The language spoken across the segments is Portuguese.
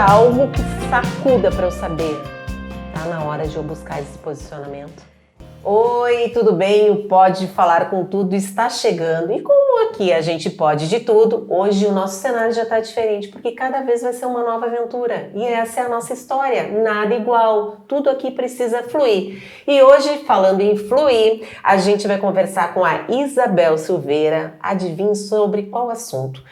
algo que sacuda para eu saber. Tá na hora de eu buscar esse posicionamento. Oi, tudo bem? O Pode Falar com Tudo está chegando. E como aqui a gente pode de tudo, hoje o nosso cenário já está diferente, porque cada vez vai ser uma nova aventura. E essa é a nossa história, nada igual. Tudo aqui precisa fluir. E hoje, falando em fluir, a gente vai conversar com a Isabel Silveira. Adivinhe sobre qual assunto?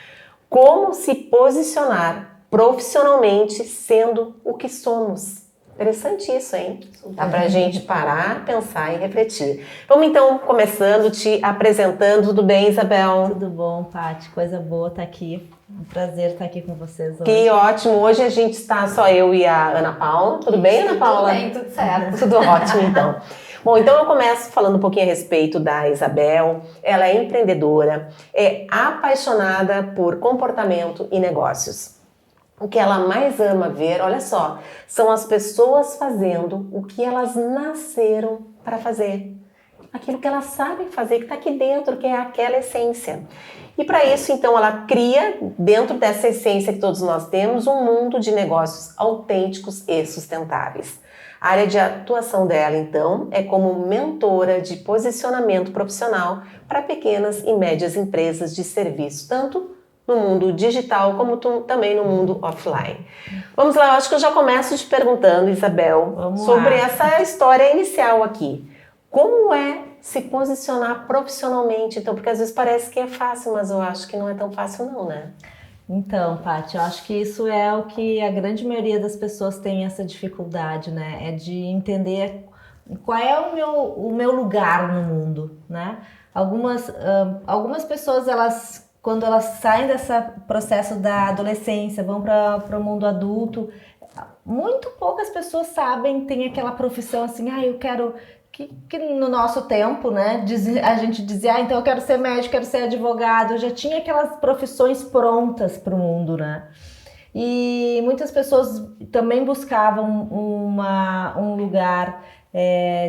Como se posicionar profissionalmente sendo o que somos. Interessante isso, hein? Dá pra gente parar, pensar e refletir. Vamos então, começando, te apresentando. Tudo bem, Isabel? Tudo bom, Paty? Coisa boa estar aqui. Um prazer estar aqui com vocês hoje. Que ótimo. Hoje a gente está só eu e a Ana Paula. Tudo bem, Ana Paula? Tudo bem, tudo certo. Tudo ótimo, então. Bom, então eu começo falando um pouquinho a respeito da Isabel. Ela é empreendedora, é apaixonada por comportamento e negócios. O que ela mais ama ver, olha só, são as pessoas fazendo o que elas nasceram para fazer. Aquilo que elas sabem fazer, que está aqui dentro, que é aquela essência. E para isso, então, ela cria, dentro dessa essência que todos nós temos, um mundo de negócios autênticos e sustentáveis. A área de atuação dela, então, é como mentora de posicionamento profissional para pequenas e médias empresas de serviço, tanto no mundo digital, como também no mundo offline. Vamos lá, eu acho que eu já começo te perguntando, Isabel, sobre essa história inicial aqui. Como é se posicionar profissionalmente? Então, porque às vezes parece que é fácil, mas eu acho que não é tão fácil não, né? Então, Paty, eu acho que isso é o que a grande maioria das pessoas tem essa dificuldade, né? É de entender qual é o meu lugar no mundo, né? Algumas pessoas, quando elas saem desse processo da adolescência, vão para o mundo adulto, muito poucas pessoas sabem, tem aquela profissão assim, eu quero... Que no nosso tempo, né, a gente dizia, então eu quero ser médico, quero ser advogado, já tinha aquelas profissões prontas para o mundo, né? E muitas pessoas também buscavam um lugar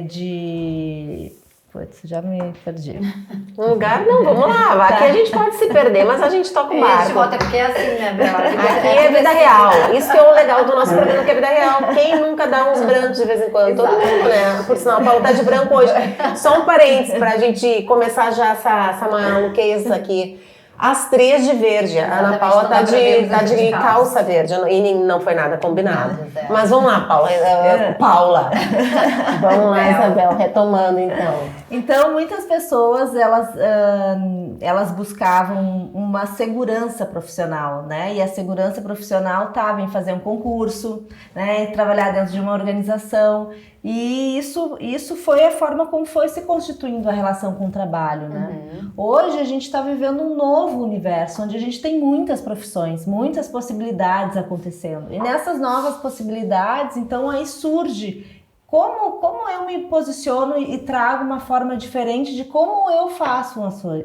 de... Putz, já me perdi. Um lugar? Não, vamos lá. Aqui a gente pode se perder, mas a gente toca o barco. Até porque é assim, né, Bela? Aqui é vida real. Isso que é o legal do nosso programa, que é vida real. Quem nunca dá uns brancos de vez em quando? Todo mundo, né? Por sinal, a Paula tá de branco hoje. Só um parênteses pra gente começar já essa maluquez aqui. As três de verde. A Ana Paula tá de calça verde. E não foi nada combinado. Mas vamos lá, Paula. Paula. Vamos lá, Isabel, retomando então. Então, muitas pessoas, elas buscavam uma segurança profissional, né? E a segurança profissional estava em fazer um concurso, né? Trabalhar dentro de uma organização. E isso foi a forma como foi se constituindo a relação com o trabalho, né? Hoje a gente está vivendo um novo universo, onde a gente tem muitas profissões, muitas possibilidades acontecendo. E nessas novas possibilidades, então aí surge como eu me posiciono e trago uma forma diferente de como eu faço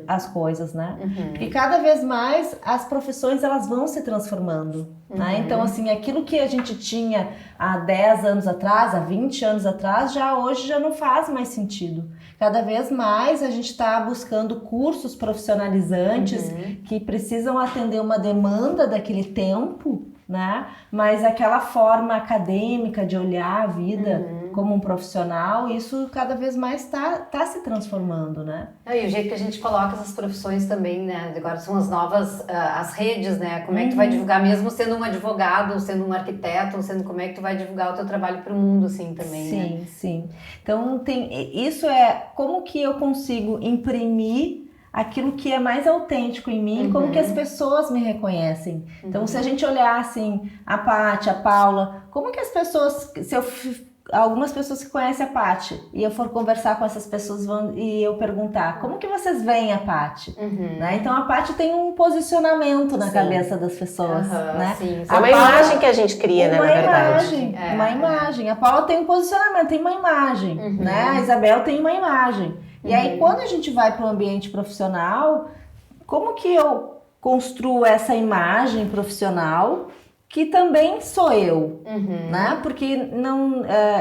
as coisas, né? E cada vez mais as profissões elas vão se transformando, né? Então assim, aquilo que a gente tinha há 10 anos atrás, há 20 anos atrás, hoje já não faz mais sentido. Cada vez mais a gente está buscando cursos profissionalizantes que precisam atender uma demanda daquele tempo, né? Mas aquela forma acadêmica de olhar a vida como um profissional, isso cada vez mais tá se transformando, né? E o jeito que a gente coloca essas profissões também, né? Agora são as novas, as redes, né? Como é que tu vai divulgar, mesmo sendo um advogado, ou sendo um arquiteto, ou sendo como é que tu vai divulgar o teu trabalho para o mundo, assim, também, sim, né? Sim. Então, isso é como que eu consigo imprimir aquilo que é mais autêntico em mim, como que as pessoas me reconhecem. Então, se a gente olhar assim, a Paty, a Paula, como que as pessoas, algumas pessoas que conhecem a Paty, e eu for conversar com essas pessoas e eu perguntar, como que vocês veem a Paty? Né? Então, a Paty tem um posicionamento na cabeça das pessoas. Né? Sim. É uma imagem que a gente cria, né, na verdade. Uma imagem. A Paula tem um posicionamento, tem uma imagem. Né? A Isabel tem uma imagem. E aí, quando a gente vai para o ambiente profissional, como que eu construo essa imagem profissional que também sou eu, né? Porque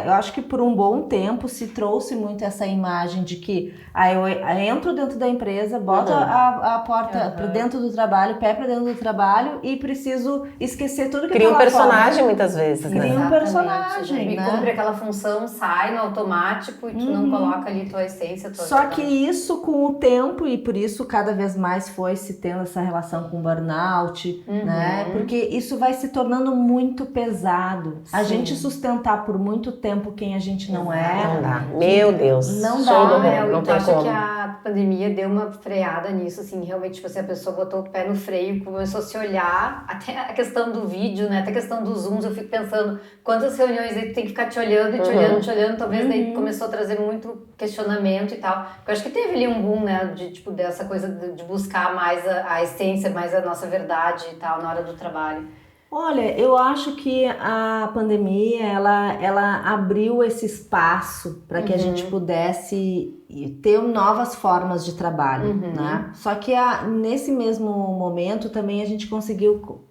eu acho que por um bom tempo se trouxe muito essa imagem de que eu entro dentro da empresa, boto a porta para dentro do trabalho, o pé para dentro do trabalho e preciso esquecer tudo que Cria tá um lá personagem fora. muitas vezes, né? Cria um personagem, A gente né? cumpre aquela função, sai no automático e tu não coloca ali tua essência, tua Só que isso com o tempo, e por isso cada vez mais foi se tendo essa relação com burnout, né? Porque isso vai se tornando muito pesado. A gente sustentar por muito tempo quem a gente não é. Não dá. Meu Deus. Não Show dá. do horror, não Eu tem acho como. que a pandemia deu uma freada nisso, assim, realmente, tipo assim, a pessoa botou o pé no freio, começou a se olhar, até a questão do vídeo, né, até a questão dos zooms, eu fico pensando quantas reuniões aí tu tem que ficar te olhando e te olhando, talvez daí começou a trazer muito questionamento e tal. Eu acho que teve ali um boom, né, de, tipo, dessa coisa de buscar mais a essência, mais a nossa verdade e tal, na hora do trabalho. Olha, eu acho que a pandemia, ela abriu esse espaço para que a gente pudesse ter novas formas de trabalho, né? Só que nesse mesmo momento também a gente conseguiu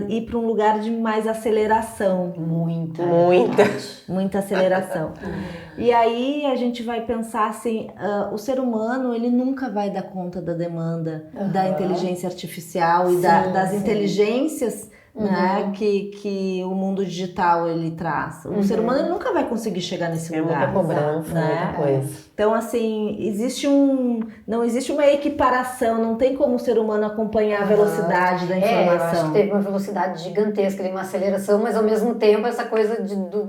ir para um lugar de mais aceleração. Muita aceleração. E aí a gente vai pensar assim, o ser humano, ele nunca vai dar conta da demanda da inteligência artificial e das inteligências, né, que o mundo digital ele traz. O ser humano ele nunca vai conseguir chegar nesse lugar. Muita cobrança, né? muita coisa. Então, assim, não existe uma equiparação, não tem como o ser humano acompanhar a velocidade da informação. Eu acho que teve uma velocidade gigantesca, uma aceleração, mas ao mesmo tempo essa coisa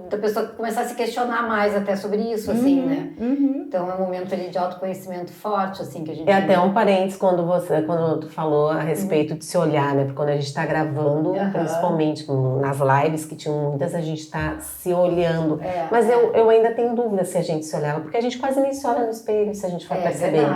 da pessoa começar a se questionar mais até sobre isso, assim, né? Então é um momento ali de autoconhecimento forte, assim, que a gente... É até um parênteses quando tu falou a respeito de se olhar, né? Porque quando a gente tá gravando, principalmente nas lives, que tinham muitas, a gente tá se olhando. Mas eu ainda tenho dúvida se a gente se olhava, porque a gente quase nem se olha no espelho, se a gente for perceber.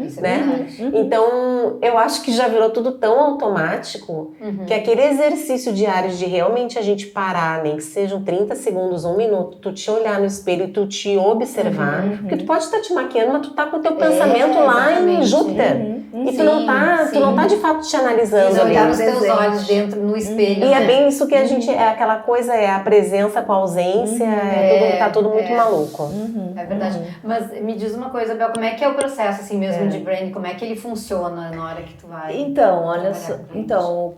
Isso é né? verdade. Então, eu acho que já virou tudo tão automático que aquele exercício diário de realmente a gente parar, nem que sejam 30 segundos, 1 minuto, tu te olhar no espelho e tu te observar, porque tu pode estar te maquiando, mas tu tá com o teu pensamento lá em Júpiter. E tu não tá de fato te analisando ali. Olhar nos teus olhos dentro, no espelho. E é bem isso que a gente, é aquela coisa, é a presença com a ausência, tá tudo muito maluco. É verdade. Mas me diz uma coisa, Bel, como é que é o processo assim mesmo de branding? Como é que ele funciona na hora que tu vai? Então, olha só. Então, o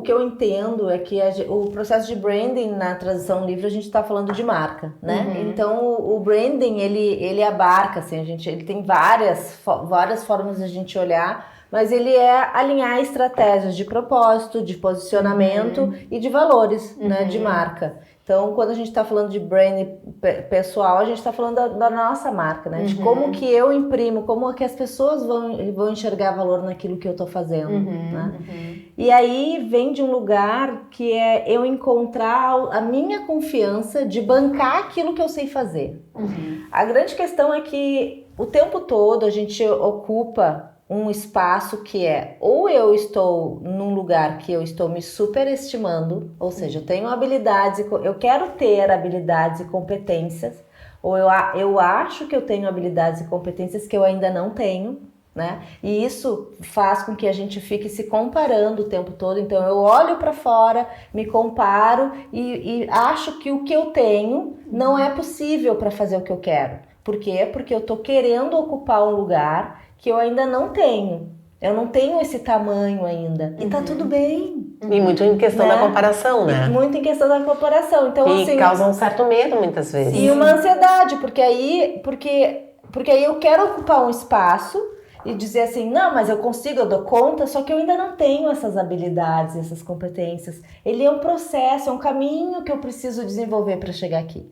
que eu entendo é que o processo de branding na tradução livre a gente está falando de marca, né? Então, o branding ele abarca, assim, ele tem várias formas de a gente olhar, mas ele é alinhar estratégias de propósito, de posicionamento e de valores, né, de marca. Então, quando a gente está falando de branding pessoal, a gente está falando da nossa marca, né? De como que eu imprimo, como que as pessoas vão enxergar valor naquilo que eu estou fazendo, né? E aí vem de um lugar que é eu encontrar a minha confiança de bancar aquilo que eu sei fazer. A grande questão é que o tempo todo a gente ocupa um espaço que é, ou eu estou num lugar que eu estou me superestimando, ou seja, eu tenho habilidades, eu quero ter habilidades e competências, ou eu acho que eu tenho habilidades e competências que eu ainda não tenho, né? E isso faz com que a gente fique se comparando o tempo todo. Então eu olho para fora, me comparo e acho que o que eu tenho não é possível para fazer o que eu quero. Por quê? Porque eu tô querendo ocupar um lugar que eu ainda não tenho. Eu não tenho esse tamanho ainda. E tá tudo bem. E muito em questão da comparação, né? Muito em questão da comparação. Então, que assim, causa um certo medo muitas vezes. E uma ansiedade, porque aí eu quero ocupar um espaço e dizer assim, não, mas eu consigo, eu dou conta, só que eu ainda não tenho essas habilidades, essas competências. Ele é um processo, é um caminho que eu preciso desenvolver para chegar aqui.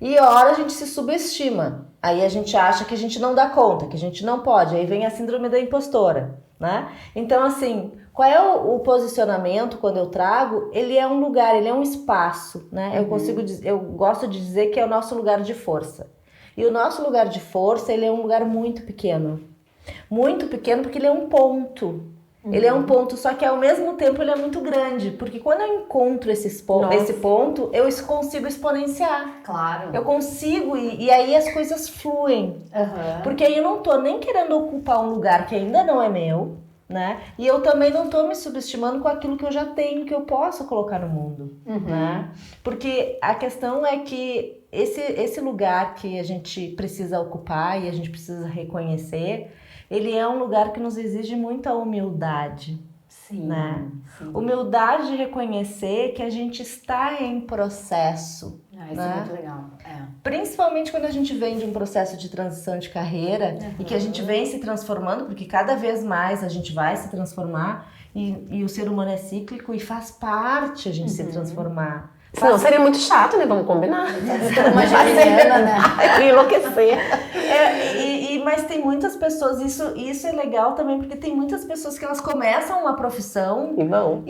E a hora a gente se subestima, aí a gente acha que a gente não dá conta, que a gente não pode, aí vem a síndrome da impostora, né? Então, assim, qual é o posicionamento quando eu trago? Ele é um lugar, ele é um espaço, né? Eu gosto de dizer que é o nosso lugar de força. E o nosso lugar de força, ele é um lugar muito pequeno porque ele é um ponto. Ele é um ponto, só que ao mesmo tempo ele é muito grande, porque quando eu encontro esse ponto, eu consigo exponenciar. Claro. Eu consigo, e aí as coisas fluem. Porque aí eu não tô nem querendo ocupar um lugar que ainda não é meu, né? E eu também não tô me subestimando com aquilo que eu já tenho, que eu posso colocar no mundo, né? Porque a questão é que esse lugar que a gente precisa ocupar e a gente precisa reconhecer, ele é um lugar que nos exige muita humildade. Sim, né? sim. Humildade de reconhecer que a gente está em processo. Isso é muito legal. Principalmente quando a gente vem de um processo de transição de carreira e que a gente vem se transformando, porque cada vez mais a gente vai se transformar e o ser humano é cíclico e faz parte a gente se transformar. Senão seria muito chato, né? Vamos combinar. Uma geminiana, né? Eu ia enlouquecer. Mas tem muitas pessoas, isso é legal também, porque tem muitas pessoas que elas começam uma profissão E vão.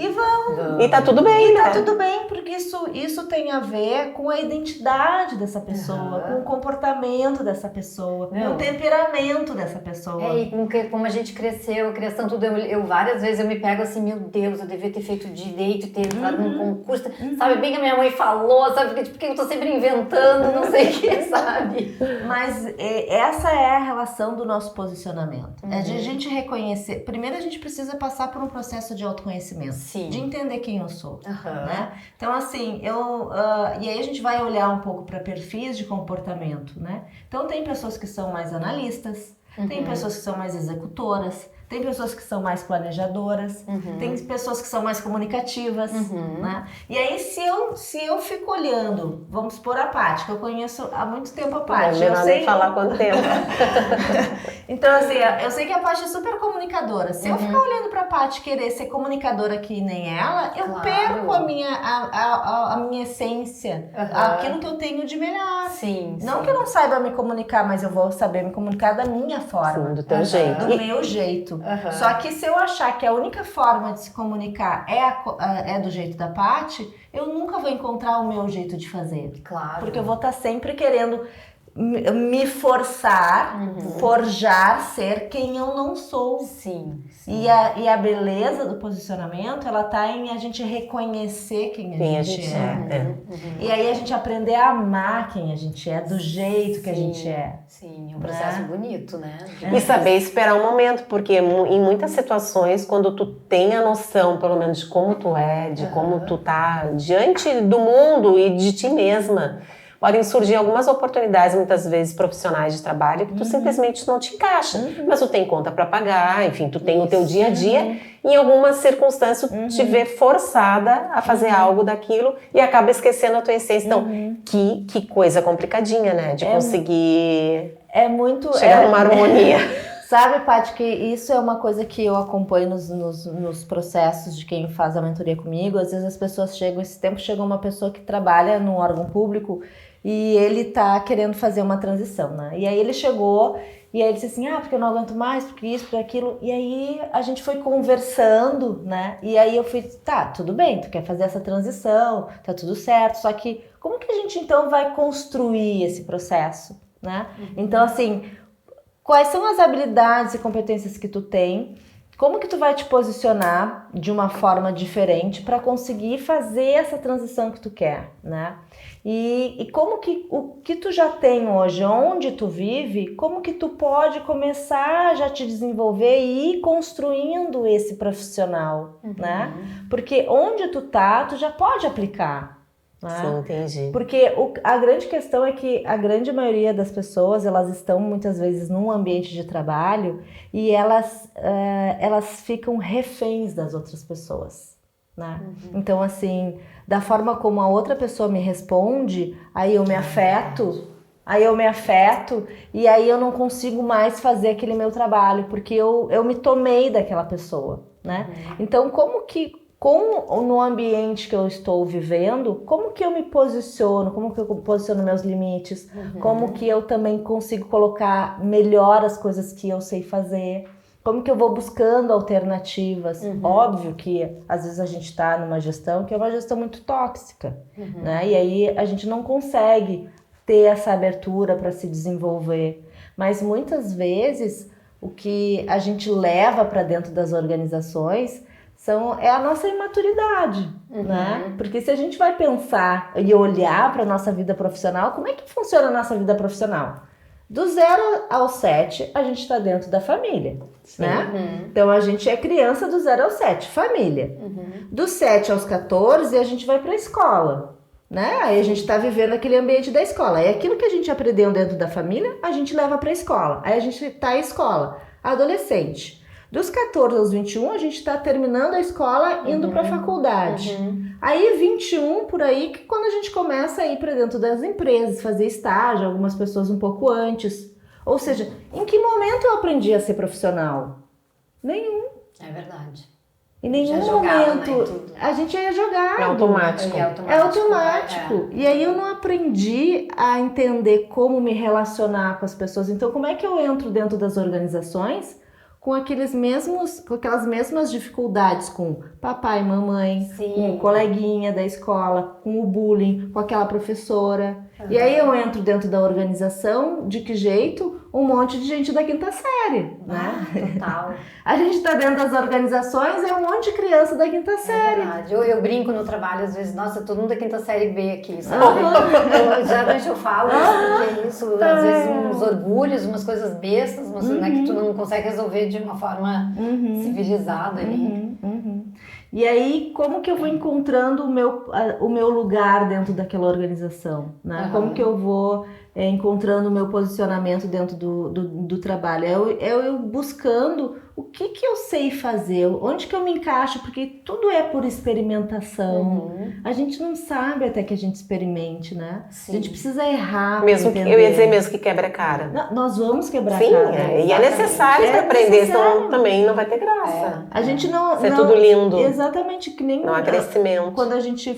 E tá tudo bem, né? Tá tudo bem, porque isso tem a ver com a identidade dessa pessoa, com o comportamento dessa pessoa, com o temperamento dessa pessoa. E como a gente cresceu, a criação, tudo. Eu várias vezes eu me pego assim, meu Deus, eu devia ter feito direito, ter entrado num concurso. Sabe, bem que a minha mãe falou, sabe? Porque eu tô sempre inventando, não sei o que, sabe? Mas essa é a relação do nosso posicionamento. É de a gente reconhecer. Primeiro a gente precisa passar por um processo de autoconhecimento. Sim. De entender quem eu sou. Né? Então assim, e aí a gente vai olhar um pouco para perfis de comportamento, né? Então tem pessoas que são mais analistas, tem pessoas que são mais executoras, tem pessoas que são mais planejadoras, tem pessoas que são mais comunicativas, né? E aí se eu fico olhando, vamos supor a Paty, que eu conheço há muito tempo a Paty. Eu sei falar quanto tempo. Então assim, eu sei que a Paty é super comunicadora. Se eu ficar olhando pra Paty querer ser comunicadora que nem ela, eu perco a minha essência, aquilo que eu tenho de melhor. Sim. Não que eu não saiba me comunicar, mas eu vou saber me comunicar da minha forma. Sim, do teu jeito. Do meu jeito. Só que se eu achar que a única forma de se comunicar é do jeito da Paty, eu nunca vou encontrar o meu jeito de fazer. Claro. Porque eu vou estar sempre querendo me forçar, forjar ser quem eu não sou. Sim. E a beleza do posicionamento, ela tá em a gente reconhecer quem a gente é. E aí a gente aprender a amar quem a gente é, do jeito que a gente é. Sim, é um processo bonito, né? E saber esperar um momento, porque em muitas situações, quando tu tem a noção, pelo menos, de como tu é, de como tu tá diante do mundo e de ti mesma, podem surgir algumas oportunidades, muitas vezes profissionais de trabalho, que tu simplesmente não te encaixa. Mas tu tem conta para pagar, enfim, tu tem o teu dia a dia, e em algumas circunstâncias tu te vê forçada a fazer algo daquilo e acaba esquecendo a tua essência. Então, que coisa complicadinha, né? De conseguir chegar numa harmonia. Sabe, Paty, que isso é uma coisa que eu acompanho nos processos de quem faz a mentoria comigo. Às vezes as pessoas chegam, esse tempo chegou uma pessoa que trabalha num órgão público e ele tá querendo fazer uma transição, né? E aí ele chegou e aí ele disse assim, porque eu não aguento mais, porque isso, porque aquilo. E aí a gente foi conversando, né? E aí eu fui, tá, tudo bem, tu quer fazer essa transição, tá tudo certo, só que como que a gente então vai construir esse processo, né? Então assim, quais são as habilidades e competências que tu tem? Como que tu vai te posicionar de uma forma diferente para conseguir fazer essa transição que tu quer, né? E como que o que tu já tem hoje, onde tu vive, como que tu pode começar a já te desenvolver e ir construindo esse profissional, né? Porque onde tu já pode aplicar. Sim, entendi. Porque a grande questão é que a grande maioria das pessoas, elas estão muitas vezes num ambiente de trabalho e elas ficam reféns das outras pessoas, né? Então, assim, da forma como a outra pessoa me responde, aí eu me afeto e aí eu não consigo mais fazer aquele meu trabalho, porque eu me tomei daquela pessoa, né? Então, no ambiente que eu estou vivendo, como que eu me posiciono, como que eu posiciono meus limites, como que eu também consigo colocar melhor as coisas que eu sei fazer, como que eu vou buscando alternativas. Óbvio que às vezes a gente está numa gestão que é uma gestão muito tóxica, né? E aí a gente não consegue ter essa abertura para se desenvolver. Mas muitas vezes o que a gente leva para dentro das organizações é a nossa imaturidade, né? Porque se a gente vai pensar e olhar para a nossa vida profissional, como é que funciona a nossa vida profissional? Do 0 ao 7, a gente está dentro da família, né? Então, a gente é criança do 0 ao 7, família. Do 7 aos 14, a gente vai para a escola, né? Aí a gente está vivendo aquele ambiente da escola. E aquilo que a gente aprendeu dentro da família, a gente leva para a escola. Aí a gente está em escola. Adolescente. Dos 14 aos 21, a gente está terminando a escola, indo para a faculdade. Aí 21, por aí, que quando a gente começa a ir para dentro das empresas, fazer estágio, algumas pessoas um pouco antes. Ou seja, em que momento eu aprendi a ser profissional? Nenhum. É verdade. Em nenhum Já jogava, momento. né, tudo. A gente é jogado. É automático. É automático. E aí eu não aprendi a entender como me relacionar com as pessoas. Então, como é que eu entro dentro das organizações com aquelas mesmas dificuldades com papai, mamãe, Sim. com o coleguinha da escola, com o bullying, com aquela professora. E aí eu entro dentro da organização, de que jeito? Um monte de gente da quinta série, né? Total. A gente tá dentro das organizações, é um monte de criança da quinta série. É verdade. Eu brinco no trabalho, às vezes, nossa, todo mundo da quinta série B aqui, sabe? Geralmente eu falo isso, que é isso, às vezes uns orgulhos, umas coisas bestas, mas, né, que tu não consegue resolver de uma forma civilizada ali. E aí, como que eu vou encontrando o meu lugar dentro daquela organização, né? Como que eu vou encontrando o meu posicionamento dentro do trabalho? Eu buscando o que eu sei fazer, onde que eu me encaixo, porque tudo é por experimentação. A gente não sabe até que a gente experimente, né? Sim. A gente precisa errar. Mesmo que, eu ia dizer mesmo que quebra a cara. Nós vamos quebrar Sim, a cara. e é necessário para aprender, senão também não vai ter graça. A gente não... Isso é tudo lindo. Exatamente, que nem... Não há crescimento. Quando a gente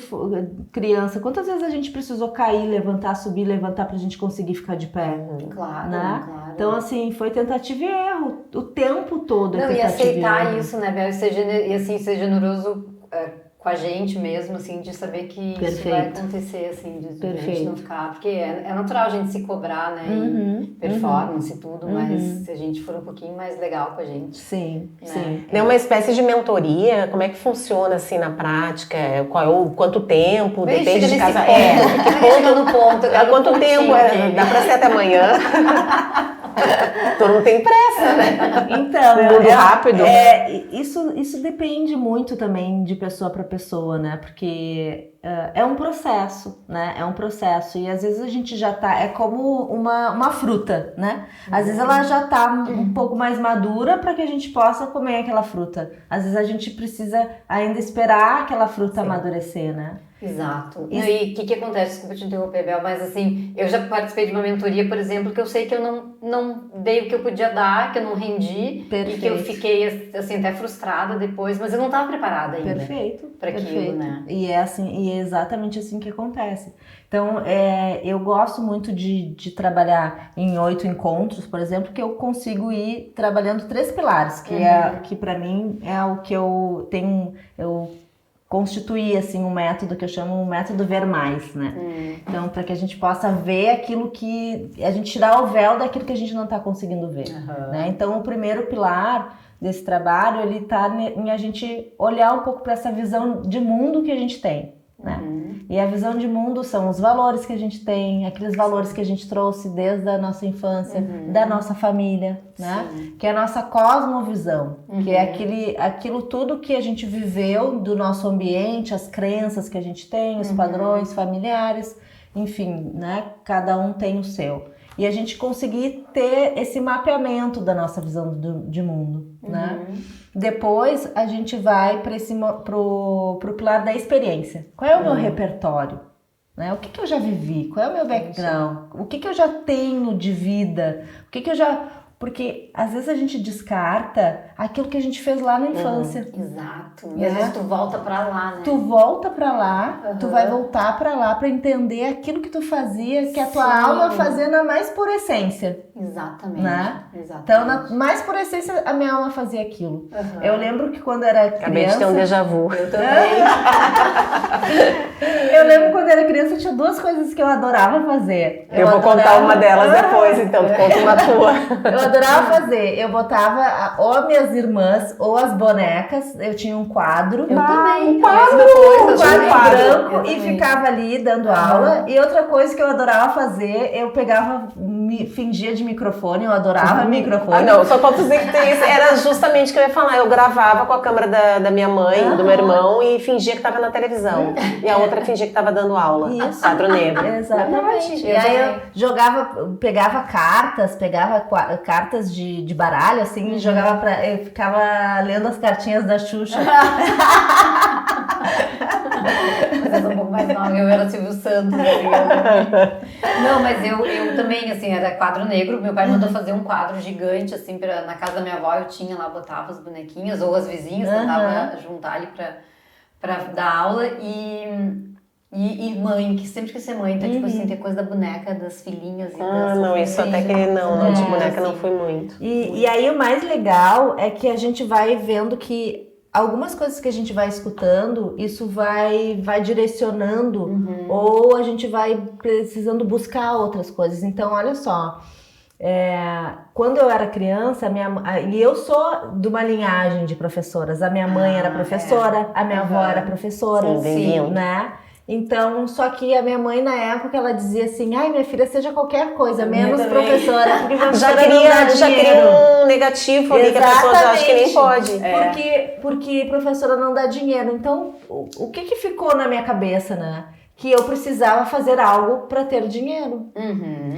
criança, quantas vezes a gente precisou cair, levantar, subir, levantar pra gente conseguir ficar de pé? Claro, Né? claro. Então, assim, foi tentativa e erro o tempo todo. Não, e tentativa aceitar erro. isso, né, Bel? E assim, ser generoso com a gente mesmo, assim, de saber que isso vai acontecer, assim, de a gente não ficar... Porque é natural a gente se cobrar, né, performance e tudo, mas se a gente for um pouquinho mais legal com a gente. Sim, né? sim. É uma espécie de mentoria, como é que funciona assim na prática? Quanto tempo? Depende de casa. Conta no ponto. Há quanto tempo? Dá pra ser até amanhã? Todo mundo tem pressa, né? Então, mundo rápido. Isso depende muito também de pessoa para pessoa, né? Porque é um processo, né? É um processo. E às vezes a gente já tá... É como uma fruta, né? Às vezes ela já tá um pouco mais madura para que a gente possa comer aquela fruta. Às vezes a gente precisa ainda esperar aquela fruta amadurecer, né? Exato. E aí, o que acontece? Desculpa te interromper, Bel, mas assim, eu já participei de uma mentoria, por exemplo, que eu sei que eu não dei o que eu podia dar, que eu não rendi. Perfeito. E que eu fiquei, assim, até frustrada depois, mas eu não estava preparada ainda. Perfeito. Para aquilo, perfeito. né? E é exatamente assim que acontece. Então, eu gosto muito de trabalhar em 8 encontros, por exemplo, que eu consigo ir trabalhando 3 pilares, que para mim é o que eu tenho... Eu constituir assim um método que eu chamo um método ver mais, né? Então, para que a gente possa ver aquilo que... A gente tirar o véu daquilo que a gente não está conseguindo ver, né? Então, o primeiro pilar desse trabalho, ele tá em a gente olhar um pouco para essa visão de mundo que a gente tem, né? E a visão de mundo são os valores que a gente tem, aqueles valores que a gente trouxe desde a nossa infância, da nossa família, né? Que é a nossa cosmovisão, que é aquilo tudo que a gente viveu do nosso ambiente, as crenças que a gente tem, os padrões familiares, enfim, né? Cada um tem o seu. E a gente conseguir ter esse mapeamento da nossa visão de mundo, né? Depois a gente vai pro pilar da experiência. Qual é o meu repertório? Né? O que eu já vivi? Qual é o meu background? O que eu já tenho de vida? O que eu já... Porque às vezes a gente descarta aquilo que a gente fez lá na infância. Exato. E às vezes tu volta pra lá, né? Tu volta pra lá, tu vai voltar pra lá pra entender aquilo que tu fazia, que a tua alma fazia na mais pura essência. Exatamente. Né? Exatamente. Então, na mais pura essência, a minha alma fazia aquilo. Eu lembro que quando era criança... Acabei de ter um déjà vu. Eu também. Eu lembro quando era criança, tinha 2 coisas que eu adorava fazer. Eu vou contar uma delas depois, então. Tu conta uma tua. Eu adorava fazer. Eu botava ou minhas irmãs ou as bonecas. Eu tinha um quadro. Eu também. Um quadro, Um quadro branco Eu e também. ficava ali dando aula. E outra coisa que eu adorava fazer, eu pegava, fingia de microfone, eu adorava microfone. Não, só pra dizer que tem isso. Era justamente o que eu ia falar. Eu gravava com a câmera da minha mãe, do meu irmão, e fingia que tava na televisão. E a outra fingia que tava dando aula. Isso. Quadro negro. Exatamente. E Eu aí também. eu jogava, pegava cartas de baralho, assim, e jogava eu ficava lendo as cartinhas da Xuxa. Mas eu sou um pouco mais nova, eu era Silvio Santos. Assim, não, mas eu também, assim, era quadro negro. Meu pai mandou fazer um quadro gigante, assim, na casa da minha avó. Eu tinha lá, botava as bonequinhas, ou as vizinhas, tentava juntar ali pra dar aula. E mãe, que sempre quis ser mãe. Então, tipo assim, ter coisa da boneca, das filhinhas. E Não, isso até que não, de boneca não fui muito. E aí o mais legal é que a gente vai vendo que algumas coisas que a gente vai escutando, isso vai direcionando, ou a gente vai precisando buscar outras coisas. Então, olha só, quando eu era criança, e eu sou de uma linhagem de professoras, a minha mãe era professora, a minha avó era professora, Sim, né? Então, só que a minha mãe, na época, ela dizia assim, ai, minha filha, seja qualquer coisa, menos professora, porque já queria um negativo ali que a pessoa já acha que nem pode. Porque professora não dá dinheiro. Então, o que ficou na minha cabeça, né? Que eu precisava fazer algo para ter dinheiro.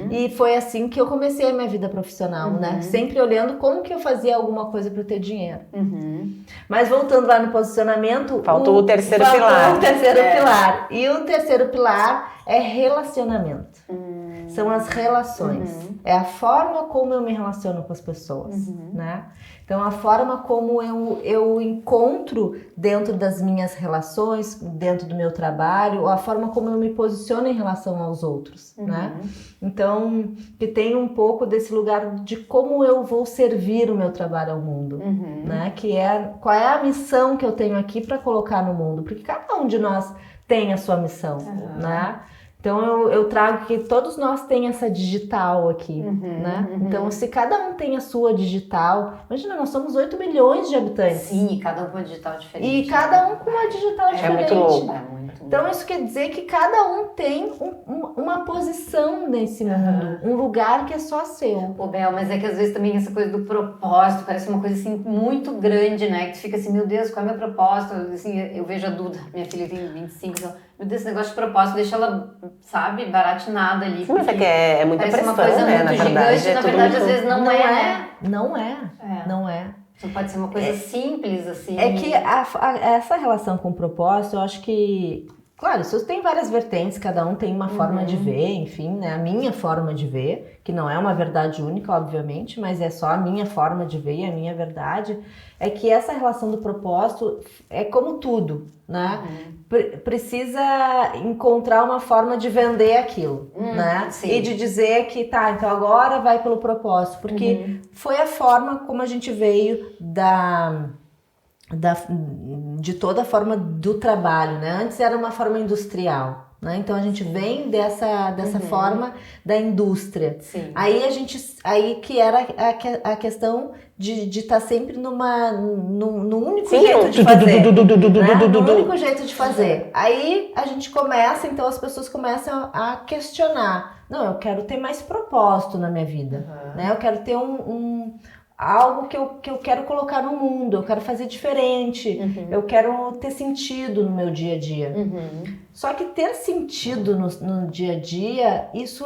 E foi assim que eu comecei a minha vida profissional, né? Sempre olhando como que eu fazia alguma coisa para ter dinheiro. Mas voltando lá no posicionamento... Faltou o terceiro pilar. O terceiro pilar. E o terceiro pilar é relacionamento. São as relações. É a forma como eu me relaciono com as pessoas, né? Então, a forma como eu encontro dentro das minhas relações, dentro do meu trabalho, ou a forma como eu me posiciono em relação aos outros, né? Então, que tem um pouco desse lugar de como eu vou servir o meu trabalho ao mundo, né? Que qual é a missão que eu tenho aqui para colocar no mundo, porque cada um de nós tem a sua missão, né? Então, eu trago que todos nós temos essa digital aqui, né? Então, se cada um tem a sua digital... Imagina, nós somos 8 milhões de habitantes. Sim, cada um com uma digital diferente. E cada um com uma digital diferente. É muito louco. Então, isso quer dizer que cada um tem uma posição nesse mundo. Um lugar que é só seu. Pô, Bel, mas é que às vezes também essa coisa do propósito parece uma coisa assim muito grande, né? Que tu fica assim, meu Deus, qual é o meu propósito? Assim, eu vejo a Duda, minha filha tem 25, então, meu Deus, esse negócio de propósito deixa ela, sabe, baratinada ali. Mas é que é muita parece pressão, uma coisa né? muito Na gigante, verdade, na verdade, às vezes não é, né? Não é. Não pode ser uma coisa simples, assim. É que essa relação com o propósito, eu acho que... Claro, isso tem várias vertentes, cada um tem uma forma de ver, enfim, né? A minha forma de ver, que não é uma verdade única, obviamente, mas é só a minha forma de ver e a minha verdade, é que essa relação do propósito é como tudo, né? Precisa encontrar uma forma de vender aquilo, né? Sim. E de dizer que, tá, então agora vai pelo propósito, porque foi a forma como a gente veio de toda a forma do trabalho, né? Antes era uma forma industrial, né? Então a gente vem dessa forma da indústria. Sim. Aí que era a questão de estar sempre num único Sim, jeito de fazer, né? No No único jeito de fazer. Aí a gente começa, então as pessoas começam a questionar. Não, eu quero ter mais propósito na minha vida, né? Eu quero ter algo que eu quero colocar no mundo, eu quero fazer diferente, eu quero ter sentido no meu dia a dia. Só que ter sentido no dia a dia, isso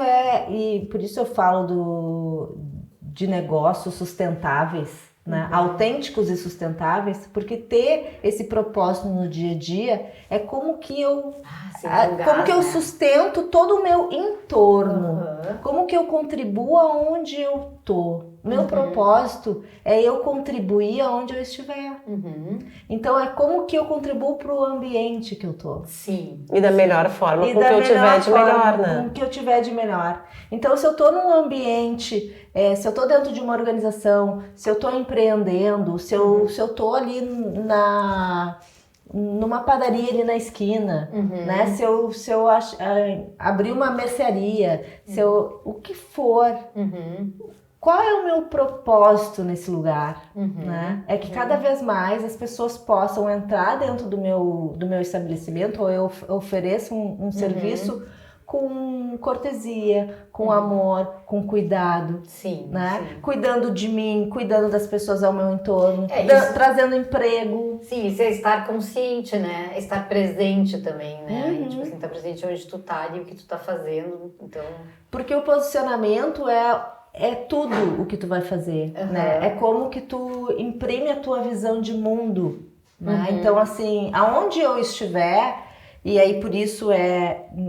e por isso eu falo de negócios sustentáveis, né? Autênticos e sustentáveis, porque ter esse propósito no dia a dia é como que eu sustento todo o meu entorno, como que eu contribuo aonde eu tô. Meu propósito é eu contribuir aonde eu estiver. Então é como que eu contribuo para o ambiente que eu tô. Sim. E da melhor forma, com o que eu tiver de melhor, né? Com o que eu tiver de melhor. Então, se eu tô num ambiente, se eu tô dentro de uma organização, se eu tô empreendendo, se eu tô ali numa padaria ali na esquina, né? Se eu abrir uma mercearia, o que for, qual é o meu propósito nesse lugar, né? É que cada vez mais as pessoas possam entrar dentro do meu estabelecimento, ou eu ofereço um serviço com cortesia, com amor, com cuidado, né? Sim. Cuidando de mim, cuidando das pessoas ao meu entorno, trazendo emprego. Sim, isso é estar consciente, né? É estar presente também, né? E, tipo assim, estar presente onde tu tá e o que tu tá fazendo, então... Porque o posicionamento é tudo o que tu vai fazer, né? É como que tu imprime a tua visão de mundo, né? Então, assim, aonde eu estiver... E aí, por isso,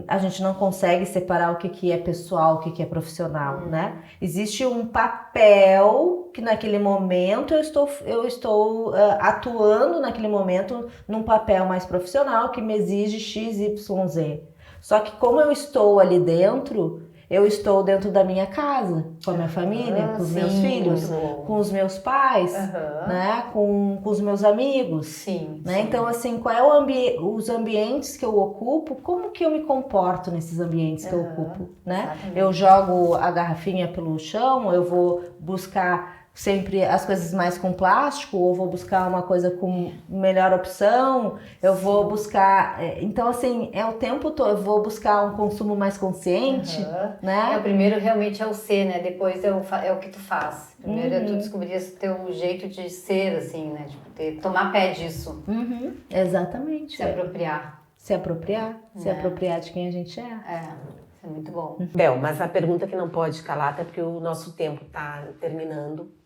a gente não consegue separar o que é pessoal, o que é profissional, né? Existe um papel que naquele momento eu estou atuando naquele momento num papel mais profissional que me exige X, Y, Z. Só que como eu estou ali dentro... Eu estou dentro da minha casa, com a minha família, com os meus filhos, com os meus pais, né? Com os meus amigos. Né? Então, assim, qual é os ambientes que eu ocupo, como que eu me comporto nesses ambientes que eu ocupo, né? Eu jogo a garrafinha pelo chão, eu vou buscar sempre as coisas mais com plástico, ou vou buscar uma coisa com melhor opção, eu vou buscar... Então, assim, o tempo todo, eu vou buscar um consumo mais consciente, né? O primeiro realmente é o ser, né? Depois é o que tu faz. Primeiro é tu descobrir esse teu jeito de ser, assim, né? Tipo, tomar pé disso. Exatamente. Se apropriar. Se apropriar de quem a gente é. Isso é muito bom. Bel, mas a pergunta que não pode calar, até porque o nosso tempo está terminando.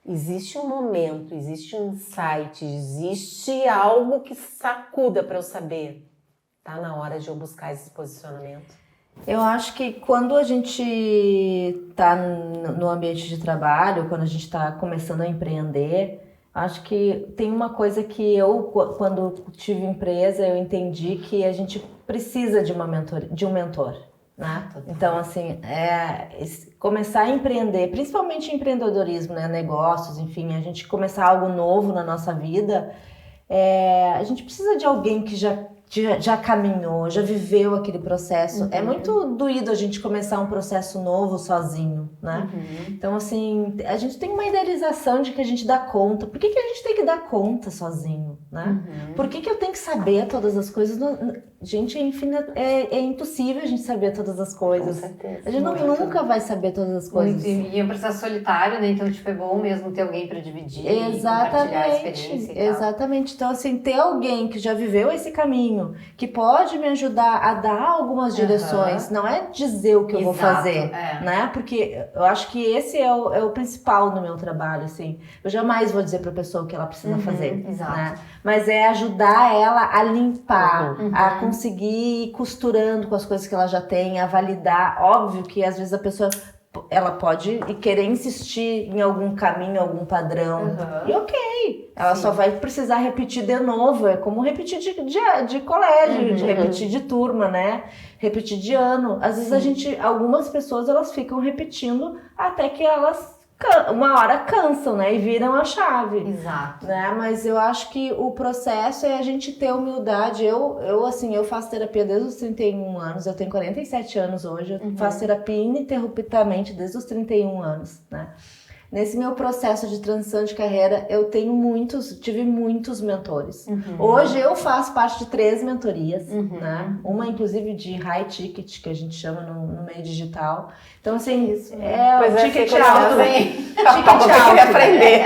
Existe um momento, existe um insight, existe algo que sacuda para eu saber. Tá na hora de eu buscar esse posicionamento. Eu acho que quando a gente está no ambiente de trabalho, quando a gente está começando a empreender, acho que tem uma coisa que quando tive empresa, eu entendi que a gente precisa de um mentor. Né? Então, assim, começar a empreender, principalmente empreendedorismo, né? Negócios, enfim, a gente começar algo novo na nossa vida, a gente precisa de alguém que já caminhou, já viveu aquele processo. É muito doído a gente começar um processo novo sozinho, né? Então, assim, a gente tem uma idealização de que a gente dá conta. Por que a gente tem que dar conta sozinho, né? Por que eu tenho que saber todas as coisas? Gente, é impossível a gente saber todas as coisas. Com certeza. A gente nunca vai saber todas as coisas. E é um processo solitário, né? Então, tipo, é bom mesmo ter alguém para dividir, compartilhar a experiência e tal. Exatamente. Então, assim, ter alguém que já viveu esse caminho, que pode me ajudar a dar algumas direções, não é dizer o que eu vou fazer, né? Porque eu acho que esse é o principal no meu trabalho, assim. Eu jamais vou dizer para a pessoa o que ela precisa fazer, né? Mas é ajudar ela a limpar, a conseguir ir costurando com as coisas que ela já tem, a validar. Óbvio que às vezes a pessoa ela pode querer insistir em algum caminho, algum padrão. E ok, ela só vai precisar repetir de novo. É como repetir de colégio, de repetir de turma, né? Repetir de ano. Às vezes algumas pessoas elas ficam repetindo até que elas uma hora cansam, né? E viram a chave. Exato. Né? Mas eu acho que o processo é a gente ter humildade. Eu faço terapia desde os 31 anos, eu tenho 47 anos hoje, eu faço terapia ininterruptamente desde os 31 anos, né? Nesse meu processo de transição de carreira, eu tive muitos mentores. Hoje eu faço parte de 3 mentorias, né? Uma, inclusive, de high ticket, que a gente chama no meio digital. Então, assim, ticket alto. Ticket alto. Aprender.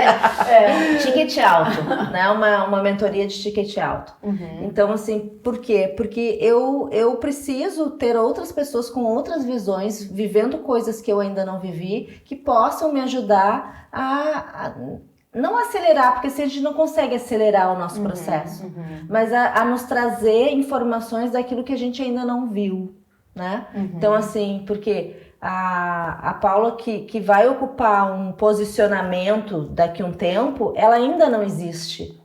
Ticket alto, né? Uma mentoria de ticket alto. Então, assim, por quê? Porque eu preciso ter outras pessoas com outras visões, vivendo coisas que eu ainda não vivi, que possam me ajudar a não acelerar, porque assim a gente não consegue acelerar o nosso processo, mas a nos trazer informações daquilo que a gente ainda não viu, né? Então, assim, porque a Paula que vai ocupar um posicionamento daqui a um tempo, ela ainda não existe.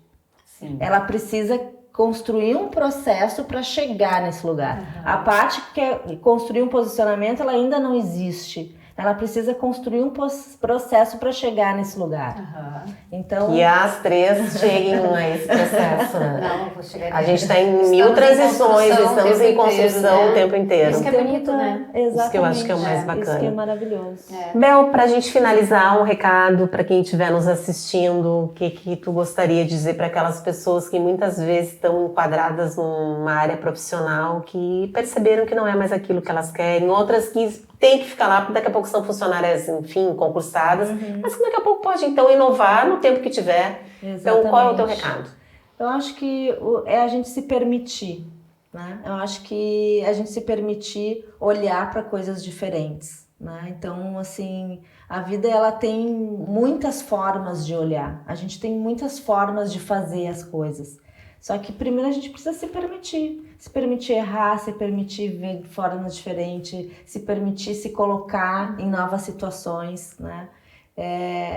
Ela precisa construir um processo para chegar nesse lugar. A parte que é construir um posicionamento, ela ainda não existe. ela precisa construir um processo para chegar nesse lugar. Então, E as 3 cheguem a esse processo, né? Não, vou chegar A gente está em 1000 transições, estamos em construção o tempo inteiro. Isso que é bonito, né? Exatamente. Isso que eu acho que é o mais bacana. Isso que é maravilhoso. Bel, pra gente finalizar, um recado para quem estiver nos assistindo, o que tu gostaria de dizer para aquelas pessoas que muitas vezes estão enquadradas numa área profissional, que perceberam que não é mais aquilo que elas querem, outras que têm que ficar lá, porque daqui a pouco são funcionárias, enfim, concursadas, mas que daqui a pouco pode então inovar no tempo que tiver. Exatamente. Então, qual é o teu recado? Eu acho que é a gente se permitir, né? Eu acho que a gente se permitir olhar para coisas diferentes, né? Então, assim, a vida ela tem muitas formas de olhar. A gente tem muitas formas de fazer as coisas. Só que primeiro a gente precisa se permitir errar, se permitir ver de formas diferentes, se permitir se colocar em novas situações, né?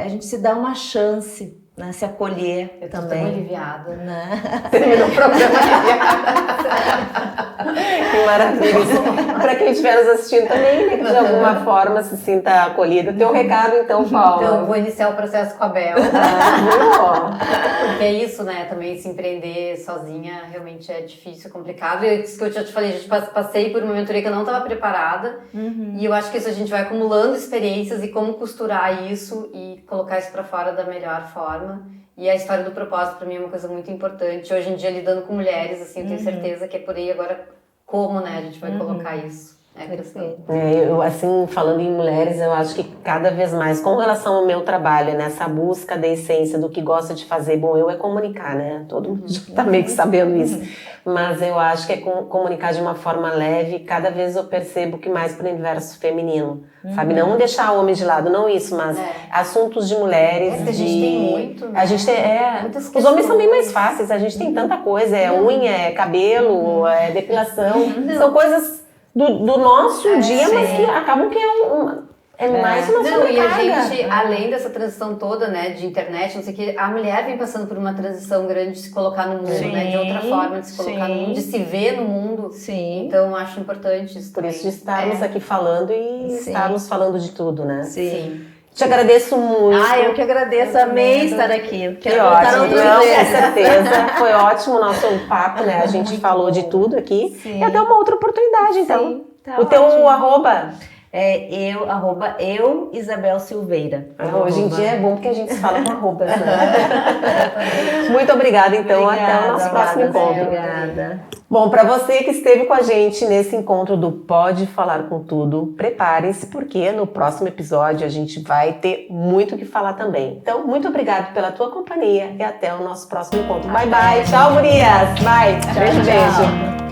A gente se dá uma chance, né? Se acolher Eu tô também. tão aliviada. Né? Terminou o programa. Que maravilha. Para quem estiver nos assistindo também, né, que de alguma forma se sinta acolhida. Teu recado, então, Paula. Então, eu vou iniciar o processo com a Bel. Porque é isso, né? Também se empreender sozinha realmente é difícil, complicado. E isso que eu já te falei, passei por uma mentoria que eu não estava preparada. E eu acho que isso a gente vai acumulando experiências e como costurar isso e colocar isso para fora da melhor forma. E a história do propósito para mim é uma coisa muito importante. Hoje em dia, lidando com mulheres, assim, eu tenho certeza que é por aí agora como, né, a gente vai colocar isso. É a questão. Eu, assim, falando em mulheres, eu acho que cada vez mais, com relação ao meu trabalho, nessa busca da essência do que gosta de fazer, bom, eu é comunicar, né? Todo mundo já tá meio que sabendo isso. Mas eu acho que é comunicar de uma forma leve, cada vez eu percebo que mais para o universo feminino, sabe? Não deixar homens de lado, não isso, mas assuntos de mulheres, A gente tem muito, né? A gente tem, muitas os homens são bem mais questões. fáceis, a gente tem tanta coisa, unha, é cabelo, é depilação, são coisas do nosso dia, mas que acabam que é mais uma Não, e a sobrecarga. gente, além dessa transição toda, né, de internet, não sei o que, a mulher vem passando por uma transição grande de se colocar no mundo, né, de outra forma de se colocar no mundo, de se ver no mundo. Sim. Então, eu acho importante isso Por também. isso de estarmos aqui falando e estarmos falando de tudo, né? Sim. Te agradeço muito. Eu que agradeço, amei estar aqui. Que Quero voltar ótimo, outras não, com vezes. certeza. Foi ótimo o nosso papo, né? A gente falou de tudo aqui. Sim. E até uma outra oportunidade, então. Sim, tá o teu ótimo. arroba? Eu, Isabel Silveira. Hoje em dia é bom porque a gente se fala com arrobas, né? Muito obrigada, então. Obrigada, até o nosso próximo amada, encontro. Obrigada. Bom, para você que esteve com a gente nesse encontro do Pode Falar com Tudo, prepare-se porque no próximo episódio a gente vai ter muito o que falar também. Então, muito obrigada pela tua companhia e até o nosso próximo encontro. Bye, bye. Tchau, gurias. Bye. Beijo, beijo.